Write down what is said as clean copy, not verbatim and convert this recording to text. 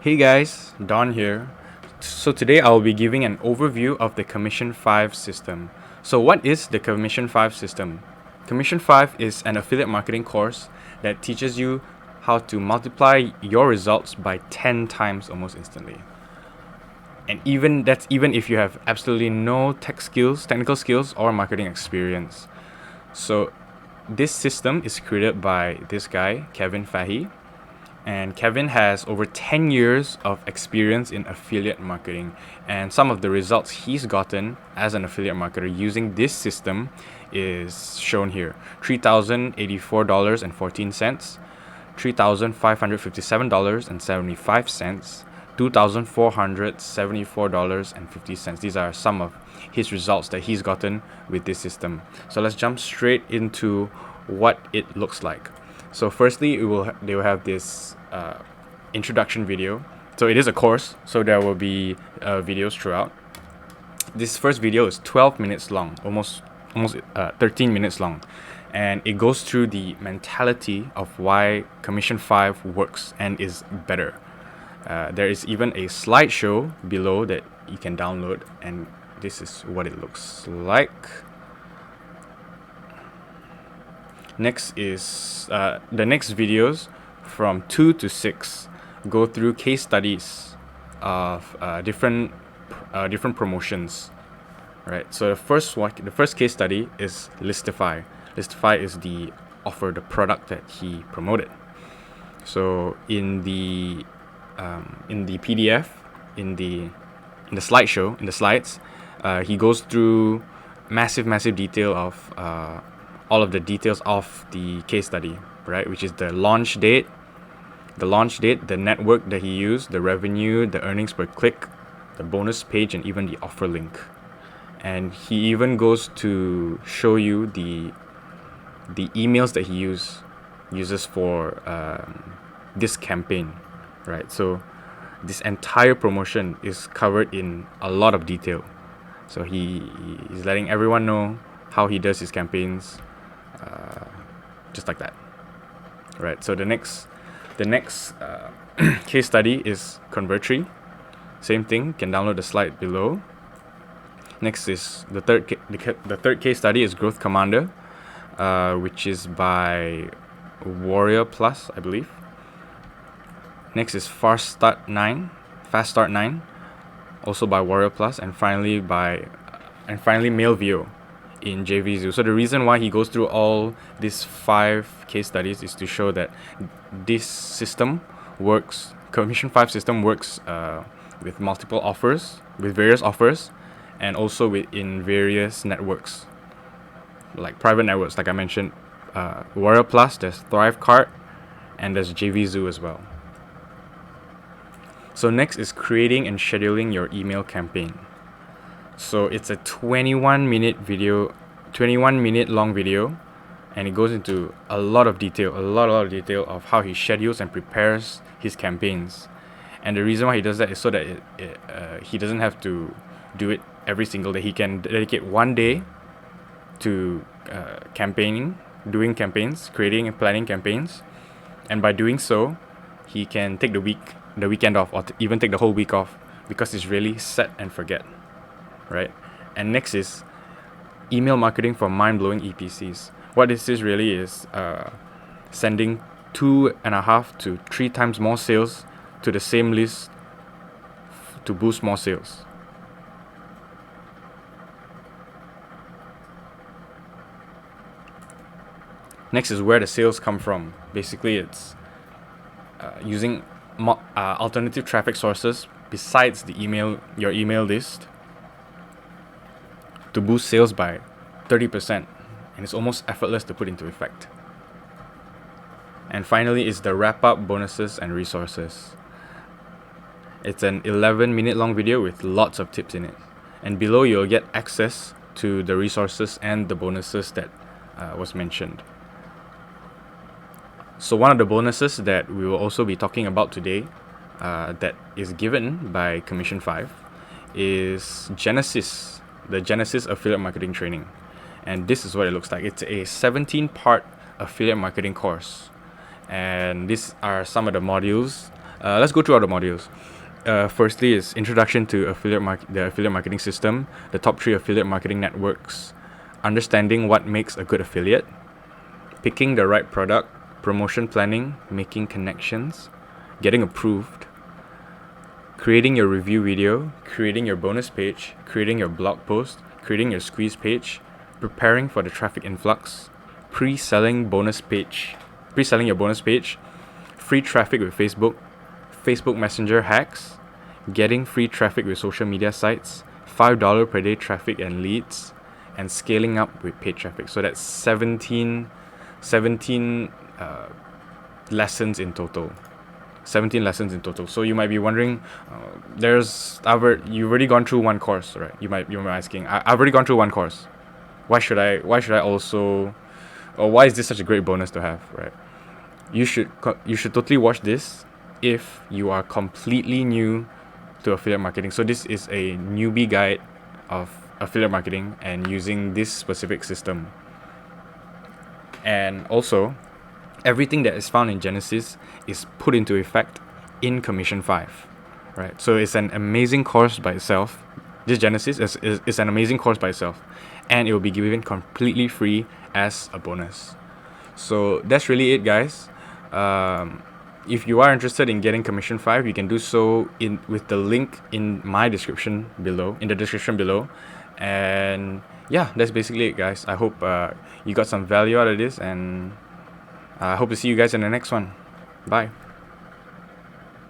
Hey guys, Don here. So today I will be giving an overview of the Commission 5 system. So what is the Commission 5 system? Commission 5 is an affiliate marketing course that teaches you how to multiply your results by 10 times almost instantly. And even if you have absolutely no technical skills or marketing experience. So this system is created by this guy, Kevin Fahey. And Kevin has over 10 years of experience in affiliate marketing. And some of the results he's gotten as an affiliate marketer using this system is shown here. $3,084.14, $3,557.75, $2,474.50. These are some of his results that he's gotten with this system. So let's jump straight into what it looks like. So firstly, they will have this introduction video. So it is a course, so there will be videos throughout. This first video is 12 minutes long, almost 13 minutes long, and it goes through the mentality of why Commission 5 works and is better. There is even a slideshow below that you can download, and this is what it looks like. Next is the next videos from 2 to 6 go through case studies of different promotions, right? So the first case study is Listify. Listify is the product that he promoted. So in the PDF, in the slideshow, in the slides, he goes through massive detail of all of the details of the case study, right? Which is the launch date, the network that he used, the revenue, the earnings per click, the bonus page, and even the offer link. And he even goes to show you the emails that he uses for this campaign, right? So this entire promotion is covered in a lot of detail. So he is letting everyone know how he does his campaigns, just like that, right? So the next case study is Convertri. Same thing, can download the slide below. Next is the third case study is Growth Commander, which is by Warrior Plus, I believe. Next is Fast Start 9, also by Warrior Plus, and finally MailVio in JVZoo. So the reason why he goes through all these 5 case studies is to show that this system works. Commission 5 system works with multiple offers, with various offers, and also in various networks, like private networks, like I mentioned, Warrior Plus, there's Thrivecart, and there's JVZoo as well. So next is creating and scheduling your email campaign. So it's a 21-minute long video, and it goes into a lot of detail of how he schedules and prepares his campaigns. And the reason why he does that is so that he doesn't have to do it every single day. He can dedicate one day to doing campaigns, creating and planning campaigns, and by doing so, he can take the weekend off, or even take the whole week off, because it's really set and forget, right? And next is email marketing for mind-blowing EPCs. What this is really is sending 2.5 to 3 times more sales to the same list to boost more sales. Next is where the sales come from. Basically, it's using alternative traffic sources besides your email list to boost sales by 30%, and it's almost effortless to put into effect. And finally is the wrap-up bonuses and resources. It's an 11-minute long video with lots of tips in it, and below you'll get access to the resources and the bonuses that was mentioned. So one of the bonuses that we will also be talking about today, that is given by Commission 5, is the Genesis Affiliate Marketing Training. And this is what it looks like. It's a 17-part affiliate marketing course. And these are some of the modules Let's go through all the modules. Firstly is introduction to the affiliate marketing system, the top 3 affiliate marketing networks, understanding what makes a good affiliate, picking the right product, promotion planning, making connections, getting approved, creating your review video, creating your bonus page, creating your blog post, creating your squeeze page, preparing for the traffic influx, pre-selling your bonus page, free traffic with Facebook Messenger hacks, getting free traffic with social media sites, $5 per day traffic and leads, and scaling up with paid traffic. So that's 17 lessons in total. 17 lessons in total. So you might be wondering, you've already gone through one course, right? You might be asking, I've already gone through one course. Why should I also, or why is this such a great bonus to have, right? You should totally watch this if you are completely new to affiliate marketing. So this is a newbie guide of affiliate marketing and using this specific system. And also, everything that is found in Genesis is put into effect in Commission 5, right? So it's an amazing course by itself. This Genesis is an amazing course by itself, and it will be given completely free as a bonus. So that's really it, guys. If you are interested in getting Commission 5, you can do so with the link in the description below. And yeah, that's basically it, guys. I hope you got some value out of this, and I hope to see you guys in the next one. Bye.